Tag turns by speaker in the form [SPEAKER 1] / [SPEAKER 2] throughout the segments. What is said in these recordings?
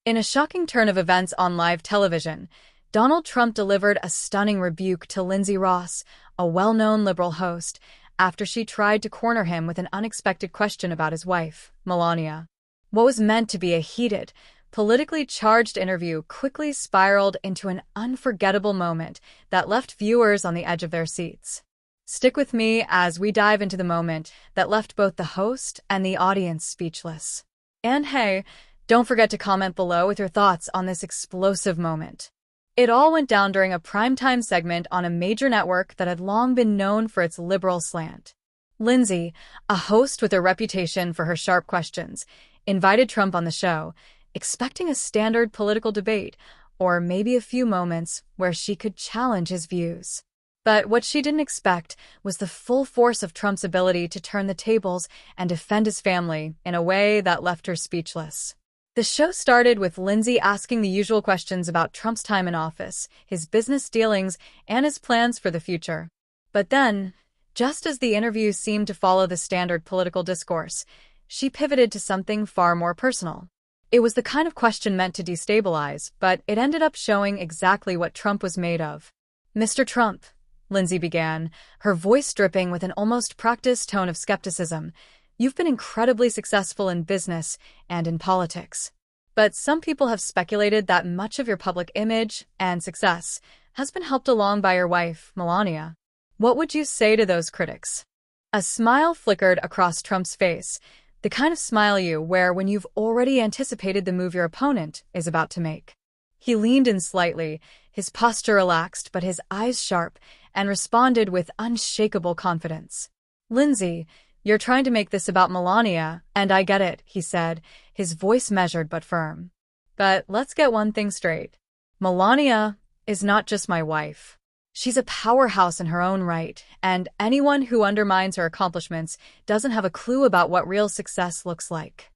[SPEAKER 1] In a shocking turn of events on live television, Donald Trump delivered a stunning rebuke to Lindsay Ross, a well-known liberal host, after she tried to corner him with an unexpected question about his wife, Melania. What was meant to be a heated, politically charged interview quickly spiraled into an unforgettable moment that left viewers on the edge of their seats. Stick with me as we dive into the moment that left both the host and the audience speechless. And hey, don't forget to comment below with your thoughts on this explosive moment. It all went down during a primetime segment on a major network that had long been known for its liberal slant. Lindsay, a host with a reputation for her sharp questions, invited Trump on the show, expecting a standard political debate, or maybe a few moments where she could challenge his views. But what she didn't expect was the full force of Trump's ability to turn the tables and defend his family in a way that left her speechless. The show started with Lindsay asking the usual questions about Trump's time in office, his business dealings, and his plans for the future. But then, just as the interview seemed to follow the standard political discourse, she pivoted to something far more personal. It was the kind of question meant to destabilize, but it ended up showing exactly what Trump was made of. "Mr. Trump," Lindsay began, her voice dripping with an almost practiced tone of skepticism, "you've been incredibly successful in business and in politics. But some people have speculated that much of your public image and success has been helped along by your wife, Melania. What would you say to those critics?" A smile flickered across Trump's face, the kind of smile you wear when you've already anticipated the move your opponent is about to make. He leaned in slightly, his posture relaxed but his eyes sharp, and responded with unshakable confidence. "Lindsay, you're trying to make this about Melania, and I get it," he said, his voice measured but firm. "But let's get one thing straight. Melania is not just my wife. She's a powerhouse in her own right, and anyone who undermines her accomplishments doesn't have a clue about what real success looks like."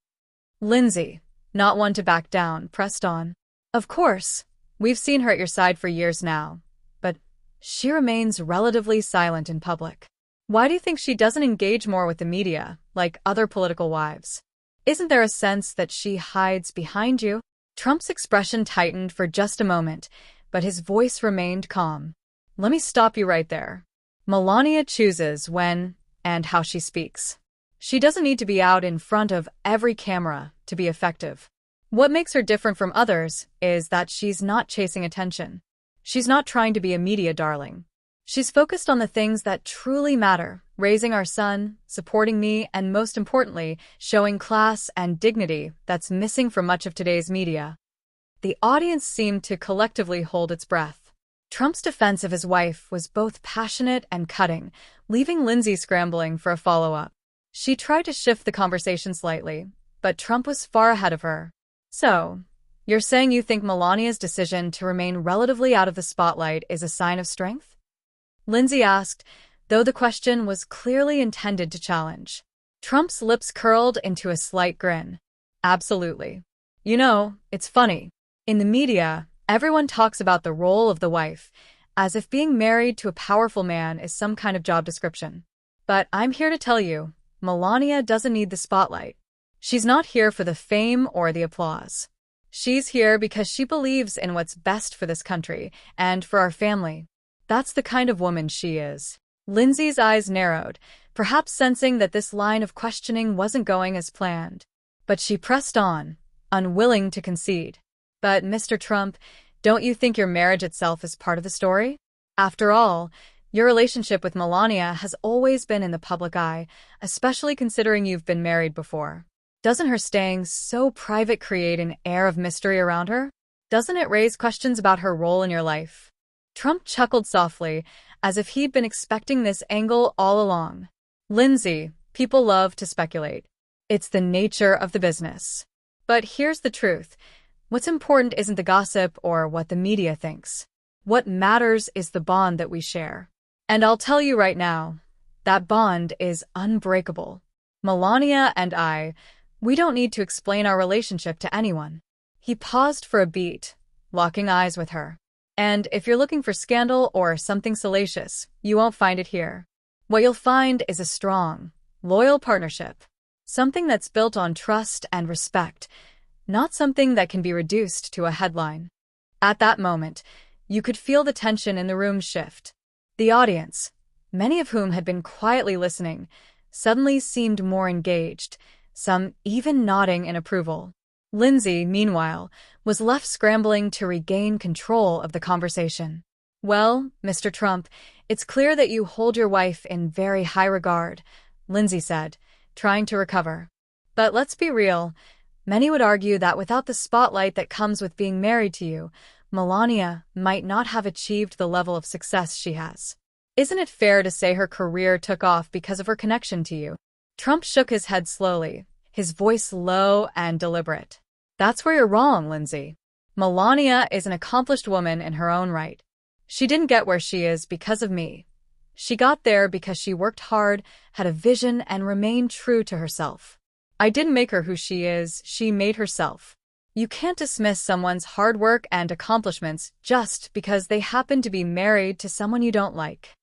[SPEAKER 1] Lindsay, not one to back down, pressed on. "Of course, we've seen her at your side for years now, but she remains relatively silent in public. Why do you think she doesn't engage more with the media, like other political wives? Isn't there a sense that she hides behind you?" Trump's expression tightened for just a moment, but his voice remained calm. "Let me stop you right there. Melania chooses when and how she speaks. She doesn't need to be out in front of every camera to be effective. What makes her different from others is that she's not chasing attention. She's not trying to be a media darling. She's focused on the things that truly matter, raising our son, supporting me, and most importantly, showing class and dignity that's missing from much of today's media." The audience seemed to collectively hold its breath. Trump's defense of his wife was both passionate and cutting, leaving Lindsay scrambling for a follow-up. She tried to shift the conversation slightly, but Trump was far ahead of her. "So, you're saying you think Melania's decision to remain relatively out of the spotlight is a sign of strength?" Lindsay asked, though the question was clearly intended to challenge. Trump's lips curled into a slight grin. "Absolutely. You know, it's funny. In the media, everyone talks about the role of the wife, as if being married to a powerful man is some kind of job description. But I'm here to tell you, Melania doesn't need the spotlight. She's not here for the fame or the applause. She's here because she believes in what's best for this country and for our family. That's the kind of woman she is." Lindsay's eyes narrowed, perhaps sensing that this line of questioning wasn't going as planned. But she pressed on, unwilling to concede. "But, Mr. Trump, don't you think your marriage itself is part of the story? After all, your relationship with Melania has always been in the public eye, especially considering you've been married before. Doesn't her staying so private create an air of mystery around her? Doesn't it raise questions about her role in your life?" Trump chuckled softly, as if he'd been expecting this angle all along. "Lindsay, people love to speculate. It's the nature of the business. But here's the truth. What's important isn't the gossip or what the media thinks. What matters is the bond that we share. And I'll tell you right now, that bond is unbreakable. Melania and I, we don't need to explain our relationship to anyone." He paused for a beat, locking eyes with her. "And if you're looking for scandal or something salacious, you won't find it here. What you'll find is a strong, loyal partnership. Something that's built on trust and respect, not something that can be reduced to a headline. At that moment, you could feel the tension in the room shift. The audience, many of whom had been quietly listening, suddenly seemed more engaged, some even nodding in approval. Lindsay, meanwhile, was left scrambling to regain control of the conversation. "Well, Mr. Trump, it's clear that you hold your wife in very high regard," Lindsay said, trying to recover. "But let's be real. Many would argue that without the spotlight that comes with being married to you, Melania might not have achieved the level of success she has. Isn't it fair to say her career took off because of her connection to you?" Trump shook his head slowly, his voice low and deliberate. "That's where you're wrong, Lindsay. Melania is an accomplished woman in her own right. She didn't get where she is because of me. She got there because she worked hard, had a vision, and remained true to herself. I didn't make her who she is, she made herself. You can't dismiss someone's hard work and accomplishments just because they happen to be married to someone you don't like."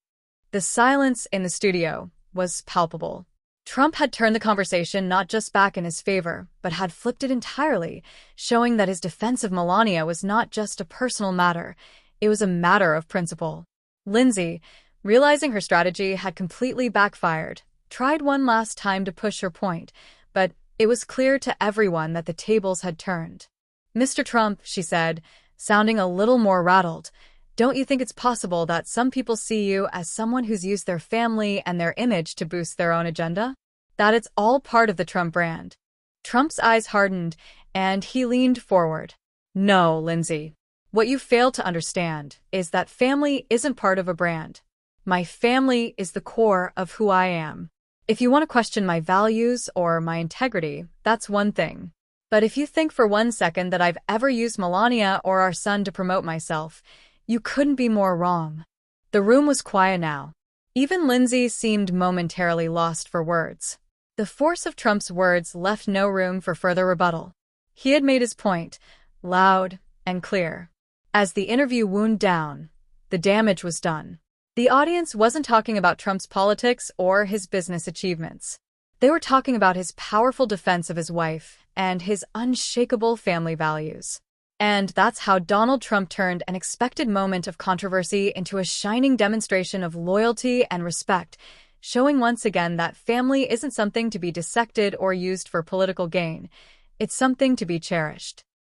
[SPEAKER 1] The silence in the studio was palpable. Trump had turned the conversation not just back in his favor, but had flipped it entirely, showing that his defense of Melania was not just a personal matter, it was a matter of principle. Lindsay, realizing her strategy had completely backfired, tried one last time to push her point, but it was clear to everyone that the tables had turned. "Mr. Trump," she said, sounding a little more rattled, "don't you think it's possible that some people see you as someone who's used their family and their image to boost their own agenda? That it's all part of the Trump brand?" Trump's eyes hardened, and he leaned forward. "No, Lindsay. What you fail to understand is that family isn't part of a brand. My family is the core of who I am. If you want to question my values or my integrity, that's one thing. But if you think for 1 second that I've ever used Melania or our son to promote myself, you couldn't be more wrong." The room was quiet now. Even Lindsay seemed momentarily lost for words. The force of Trump's words left no room for further rebuttal. He had made his point, loud and clear. As the interview wound down, the damage was done. The audience wasn't talking about Trump's politics or his business achievements. They were talking about his powerful defense of his wife and his unshakable family values. And that's how Donald Trump turned an expected moment of controversy into a shining demonstration of loyalty and respect, showing once again that family isn't something to be dissected or used for political gain. It's something to be cherished.